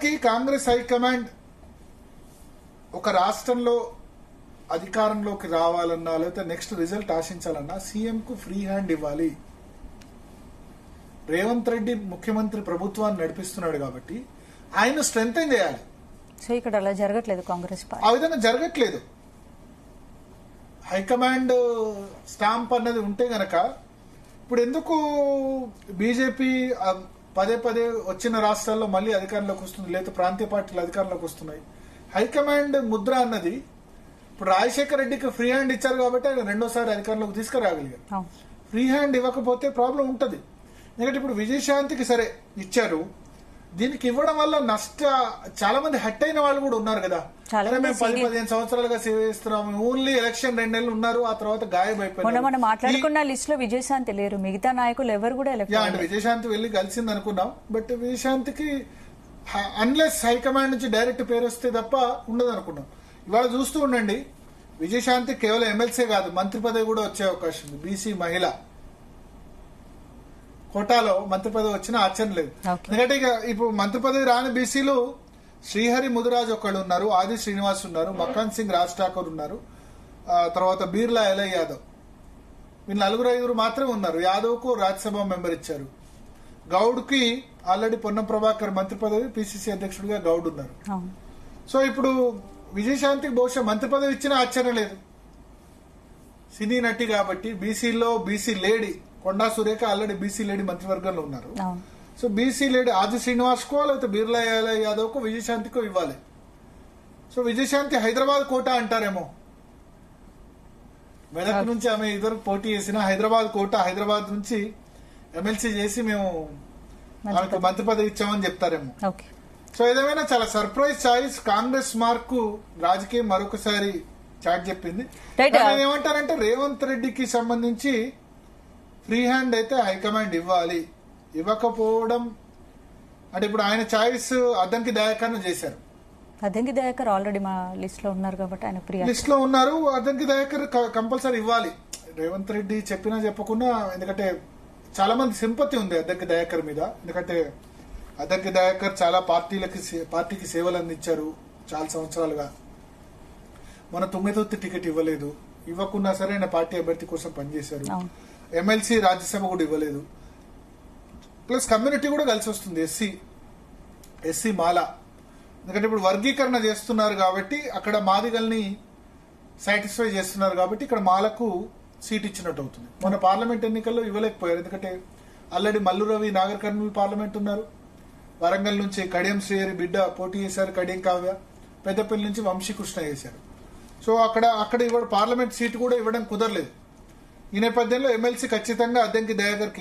ఇప్పటికీ కాంగ్రెస్ హైకమాండ్ ఒక రాష్ట్రంలో అధికారంలోకి రావాలన్నా లేకపోతే నెక్స్ట్ రిజల్ట్ ఆశించాలన్నా సీఎం కు ఫ్రీ హ్యాండ్ ఇవ్వాలి. రేవంత్ రెడ్డి ముఖ్యమంత్రి ప్రభుత్వాన్ని నడిపిస్తున్నాడు కాబట్టి ఆయన స్ట్రెంగ్తెన్ చేయాలి. సో ఇక్కడ అలా జరగట్లేదు, కాంగ్రెస్ ఆ విధంగా జరగట్లేదు. హైకమాండ్ స్టాంప్ అన్నది ఉంటే గనక ఇప్పుడు ఎందుకు బీజేపీ పదే పదే వచ్చిన రాష్ట్రాల్లో మళ్ళీ అధికారంలోకి వస్తుంది, లేదా ప్రాంతీయ పార్టీలు అధికారంలోకి వస్తున్నాయి. హైకమాండ్ ముద్ర అన్నది ఇప్పుడు రాజశేఖర రెడ్డికి ఫ్రీ హ్యాండ్ ఇచ్చారు కాబట్టి ఆయన రెండోసారి అధికారంలోకి తీసుకురాగలిగారు. ఫ్రీ హ్యాండ్ ఇవ్వకపోతే ప్రాబ్లం ఉంటుంది. ఎందుకంటే ఇప్పుడు విజయశాంతికి సరే ఇచ్చారు, దీనికి ఇవ్వడం వల్ల చాలా మంది హట్ అయిన వాళ్ళు కూడా ఉన్నారు కదా. మేము 10-15 సంవత్సరాలుగా సేవ చేస్తున్నాము, ఓన్లీ ఎలక్షన్ 2 నెలలు ఉన్నారు, ఆ తర్వాత గాయమైపోయింది. మనం మాట్లాడుకున్న లిస్ట్ లో విజయశాంతి లేరు, మిగతా నాయకులు ఎవరు కూడా అంటే విజయశాంతి వెళ్లి కలిసింది అనుకున్నాం. బట్ విజయశాంతికి అన్లెస్ హైకమాండ్ నుంచి డైరెక్ట్ పేరు వస్తే తప్ప ఉండదు అనుకున్నాం. ఇవాళ చూస్తూ ఉండండి, విజయశాంతి కేవలం ఎమ్మెల్సీ కాదు, మంత్రి పదవి కూడా వచ్చే అవకాశం ఉంది. బీసీ మహిళ కోటాలో మంత్రి పదవి వచ్చినా ఆశ్చర్యం లేదు. ఎందుకంటే ఇక ఇప్పుడు మంత్రి పదవి రాని బీసీలు శ్రీహరి ముదిరాజ్ ఒకళ్ళు ఉన్నారు, ఆది శ్రీనివాస్ ఉన్నారు, మకాన్ సింగ్ రాజ్ ఠాకూర్ ఉన్నారు, తర్వాత బీర్లా ఎలై యాదవ్, వీళ్ళు 4-5 మాత్రమే ఉన్నారు. యాదవ్ కు రాజ్యసభ మెంబర్ ఇచ్చారు. గౌడ్ కి ఆల్రెడీ పొన్నం ప్రభాకర్ మంత్రి పదవి, పిసిసి అధ్యక్షుడిగా గౌడ్ ఉన్నారు. సో ఇప్పుడు విజయశాంతికి బహుశా మంత్రి పదవి ఇచ్చినా ఆశ్చర్యం లేదు. సినీ నటి కాబట్టి బీసీలో BC lady Konda Surekha already BC lady మంత్రివర్గంలో ఉన్నారు. సో బీసీ లేడీ ఆది శ్రీనివాస్ కో లేకపోతే బీర్లా యాదవ్ కో విజయశాంతికో ఇవ్వాలి. సో విజయశాంతి హైదరాబాద్ కోట అంటారేమో, మెదక్ నుంచి ఆమె ఇద్దరు పోటీ చేసిన హైదరాబాద్ కోట, హైదరాబాద్ నుంచి ఎమ్మెల్సీ చేసి మేము ఆమెకు మంత్రి పదవి ఇచ్చామని చెప్తారేమో. సో ఏదేమైనా చాలా సర్ప్రైజ్ చాయిస్. కాంగ్రెస్ మార్కు రాజకీయం మరొకసారి చాట్ చెప్పింది. ఏమంటారంటే రేవంత్ రెడ్డికి సంబంధించి ఫ్రీ హ్యాండ్ అయితే హైకమాండ్ ఇవ్వాలి, ఇవ్వకపోవడం అంటే ఇప్పుడు ఆయన చాయిస్ అద్దంకి దయాకర్ను చేశారు. అద్దంకి దయాకర్ ఆల్రెడీ మా లిస్ట్ లో ఉన్నారు కాబట్టి ఆయన లిస్ట్ లో ఉన్నారు. అద్దంకి దయాకర్ కంపల్సరీ ఇవ్వాలి. రేవంత్ రెడ్డి చెప్పినా చెప్పకుండా, ఎందుకంటే చాలా మంది సింపతి ఉంది అద్దంకి దయాకర్ మీద. ఎందుకంటే అద్దంకి దయాకర్ చాలా పార్టీకి సేవలు అందించారు చాలా సంవత్సరాలుగా. మన తుమ్మెతొత్తి టికెట్ ఇవ్వలేదు, ఇవ్వకున్నా సరే ఆయన పార్టీ అభ్యర్థి కోసం పనిచేశారు. ఎమ్మెల్సీ రాజ్యసభ కూడా ఇవ్వలేదు. ప్లస్ కమ్యూనిటీ కూడా కలిసి వస్తుంది, ఎస్సీ మాల. ఎందుకంటే ఇప్పుడు వర్గీకరణ చేస్తున్నారు కాబట్టి అక్కడ మాదిగల్ని సాటిస్ఫై చేస్తున్నారు కాబట్టి ఇక్కడ మాలకు సీట్ ఇచ్చినట్టు అవుతుంది. మన పార్లమెంట్ ఎన్నికల్లో ఇవ్వలేకపోయారు, ఎందుకంటే ఆల్రెడీ మల్లు రవి నాగర్ కర్నూలు పార్లమెంట్ ఉన్నారు. వరంగల్ నుంచి కడియం శ్రీహరి బిడ్డ పోటీ చేశారు, కడియం కావ్య. పెద్దపల్లి నుంచి వంశీకృష్ణ చేశారు. సో అక్కడ ఇవ్వడం పార్లమెంట్ సీటు కూడా ఇవ్వడం కుదరలేదు. ఈ నేపథ్యంలో ఎమ్మెల్సీ ఖచ్చితంగా అద్దంకి దయాకర్కి